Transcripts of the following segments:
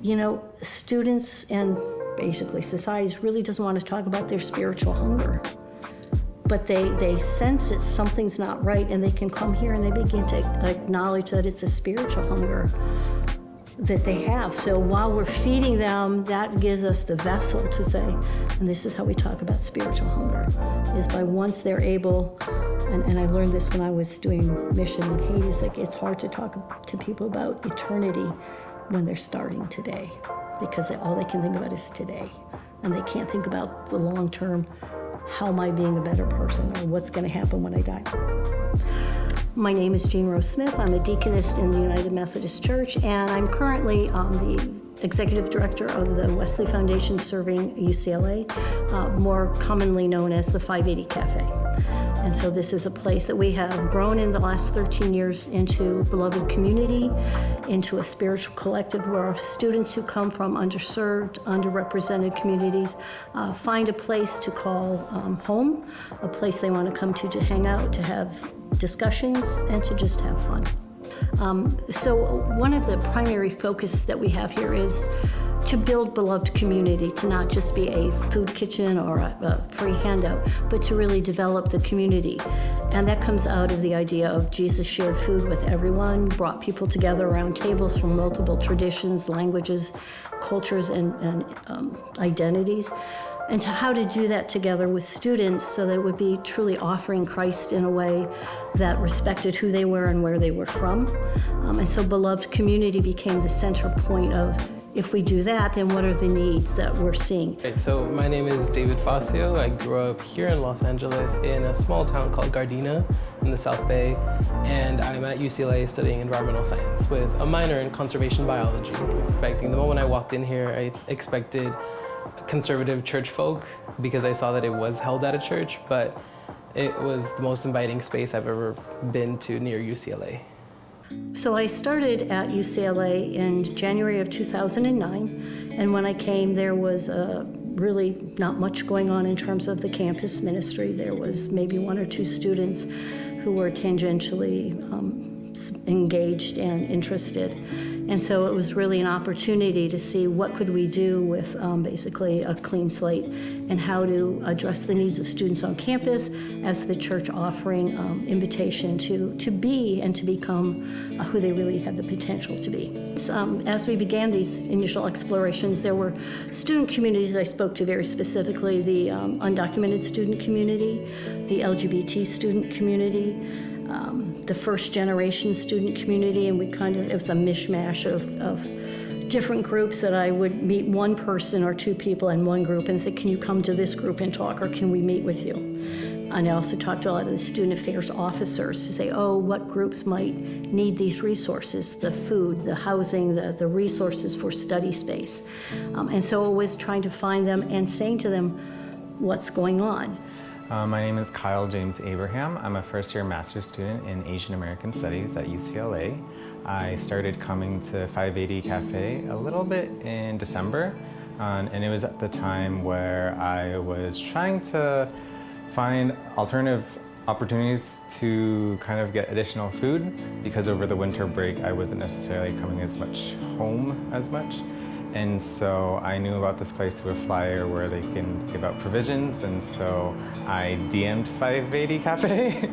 you know, students and basically society really doesn't want to talk about their spiritual hunger. But they sense that something's not right, and they can come here and they begin to acknowledge that it's a spiritual hunger that they have. So while we're feeding them, that gives us the vessel to say, and this is how we talk about spiritual hunger, is by once they're able, and I learned this when I was doing mission in Haiti, is like it's hard to talk to people about eternity when they're starting today, because all they can think about is today, and they can't think about the long term. How am I being a better person, or what's going to happen when I die? My name is Jean Rose Smith. I'm a deaconess in the United Methodist Church, and I'm currently the executive director of the Wesley Foundation serving UCLA, more commonly known as the 580 Cafe. And so this is a place that we have grown in the last 13 years into beloved community, into a spiritual collective where our students who come from underserved, underrepresented communities find a place to call home, a place they want to come to hang out, to have discussions, and to just have fun. So one of the primary focus that we have here is to build beloved community, to not just be a food kitchen or a free handout, but to really develop the community. And that comes out of the idea of Jesus shared food with everyone, brought people together around tables from multiple traditions, languages, cultures, and identities. And to how to do that together with students so that it would be truly offering Christ in a way that respected who they were and where they were from. And so beloved community became the center point of, if we do that, then what are the needs that we're seeing? Right, so my name is David Facio. I grew up here in Los Angeles in a small town called Gardena in the South Bay, and I'm at UCLA studying environmental science with a minor in conservation biology. The moment I walked in here, I expected conservative church folk because I saw that it was held at a church, but it was the most inviting space I've ever been to near UCLA. So I started at UCLA in January of 2009, and when I came, there was really not much going on in terms of the campus ministry. There was maybe one or two students who were tangentially engaged and interested. And so it was really an opportunity to see what could we do with basically a clean slate and how to address the needs of students on campus as the church offering invitation to be and to become who they really had the potential to be. So, as we began these initial explorations, there were student communities I spoke to very specifically, the undocumented student community, the LGBT student community, the first generation student community, and it was a mishmash of different groups that I would meet one person or two people in one group and say, can you come to this group and talk, or can we meet with you? And I also talked to a lot of the student affairs officers to say, what groups might need these resources, the food, the housing, the resources for study space. And so it was trying to find them and saying to them, what's going on? My name is Kyle James Abraham. I'm a first-year master's student in Asian American Studies at UCLA. I started coming to 580 Cafe a little bit in December, and it was at the time where I was trying to find alternative opportunities to kind of get additional food, because over the winter break I wasn't necessarily coming as much home as much. And so I knew about this place through a flyer where they can give out provisions, and so I DM'd 580 Cafe,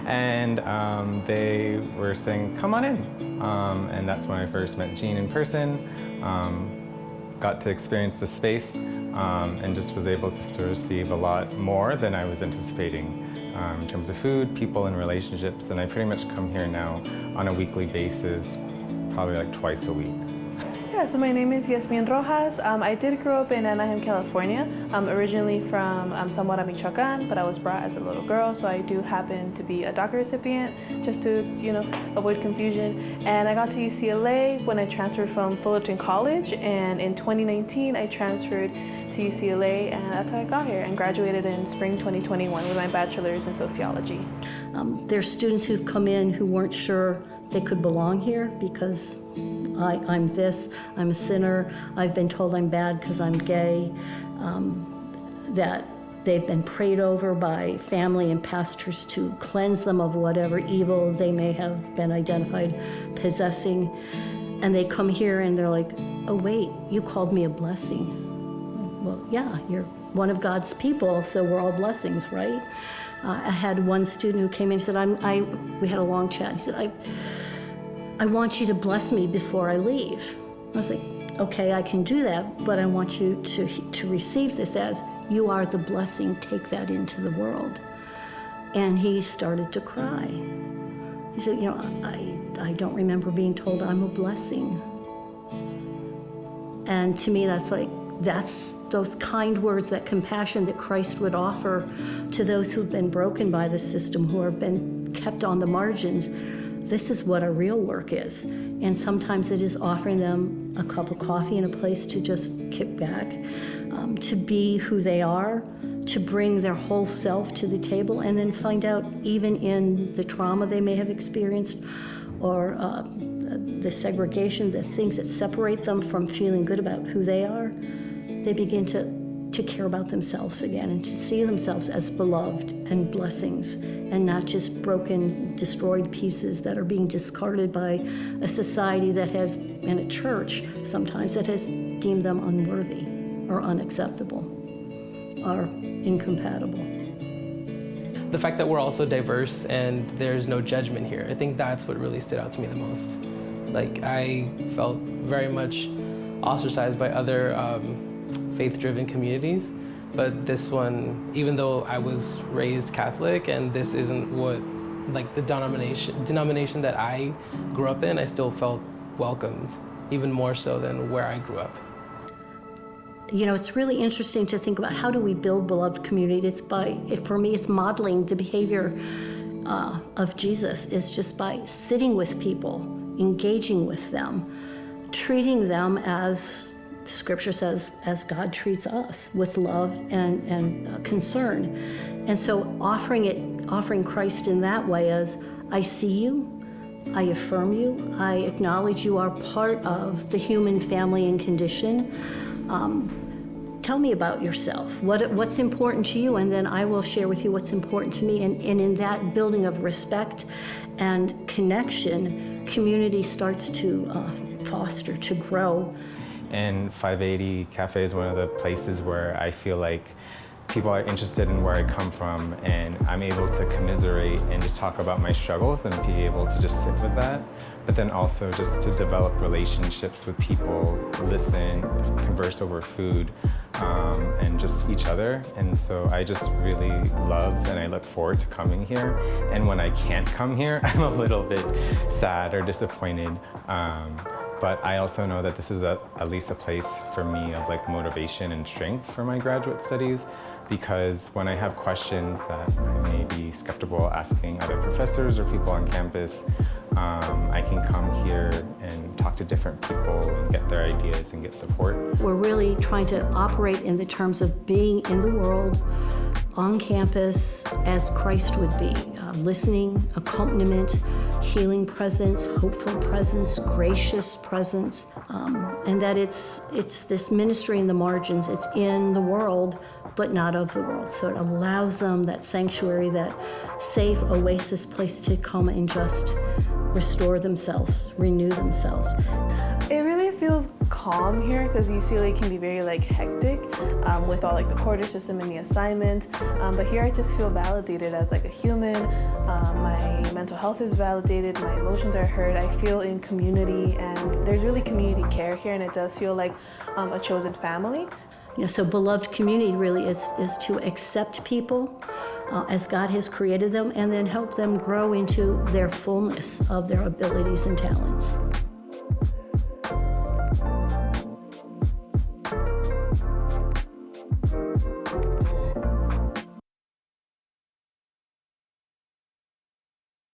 and they were saying, come on in. And that's when I first met Jean in person, got to experience the space, and just was able to receive a lot more than I was anticipating in terms of food, people, and relationships. And I pretty much come here now on a weekly basis, probably like twice a week. Yeah, so my name is Yasmin Rojas. I did grow up in Anaheim, California, originally from Zamora, Michoacan, but I was brought as a little girl, so I do happen to be a DACA recipient, just to, avoid confusion. And I got to UCLA when I transferred from Fullerton College, and in 2019 I transferred to UCLA, and that's how I got here, and graduated in spring 2021 with my bachelor's in sociology. There's students who've come in who weren't sure they could belong here because I'm this, I'm a sinner, I've been told I'm bad because I'm gay, that they've been prayed over by family and pastors to cleanse them of whatever evil they may have been identified possessing. And they come here and they're like, oh wait, you called me a blessing. Well, yeah, you're one of God's people, so we're all blessings, right? I had one student who came in and said, we had a long chat. He said, I want you to bless me before I leave. I was like, okay, I can do that, but I want you to receive this as you are the blessing, take that into the world. And he started to cry. He said, I don't remember being told I'm a blessing. And to me, that's those kind words, that compassion that Christ would offer to those who've been broken by the system, who have been kept on the margins. This is what our real work is. And sometimes it is offering them a cup of coffee and a place to just kick back, to be who they are, to bring their whole self to the table, and then find out, even in the trauma they may have experienced, or the segregation, the things that separate them from feeling good about who they are, they begin to care about themselves again and to see themselves as beloved and blessings, and not just broken, destroyed pieces that are being discarded by a society that has, and a church sometimes, that has deemed them unworthy or unacceptable or incompatible. The fact that we're also diverse and there's no judgment here, I think that's what really stood out to me the most. Like, I felt very much ostracized by other faith-driven communities, but this one, even though I was raised Catholic and this isn't what, like, the denomination that I grew up in, I still felt welcomed, even more so than where I grew up. It's really interesting to think about, how do we build beloved community? For me, it's modeling the behavior of Jesus. Is just by sitting with people, engaging with them, treating them as Scripture says, as God treats us, with love and concern. And so offering Christ in that way as, I see you, I affirm you, I acknowledge you are part of the human family and condition. Tell me about yourself. What's important to you, and then I will share with you what's important to me. And in that building of respect and connection, community starts to foster, to grow. And 580 Cafe is one of the places where I feel like people are interested in where I come from, and I'm able to commiserate and just talk about my struggles and be able to just sit with that. But then also just to develop relationships with people, listen, converse over food, and just each other. And so I just really love and I look forward to coming here. And when I can't come here, I'm a little bit sad or disappointed. But I also know that this is at least a place for me of like motivation and strength for my graduate studies, because when I have questions that I may be skeptical asking other professors or people on campus, I can come here and talk to different people and get their ideas and get support. We're really trying to operate in the terms of being in the world, on campus, as Christ would be. Listening, accompaniment, healing presence, hopeful presence, gracious presence, and that it's this ministry in the margins. It's in the world, but not of the world. So it allows them that sanctuary, that safe oasis place to come and just restore themselves, renew themselves. It really feels calm here, because UCLA can be very hectic with all the quarter system and the assignments. But here I just feel validated as a human. My mental health is validated, my emotions are heard, I feel in community, and there's really community care here, and it does feel like a chosen family. So beloved community really is to accept people as God has created them, and then help them grow into their fullness of their abilities and talents.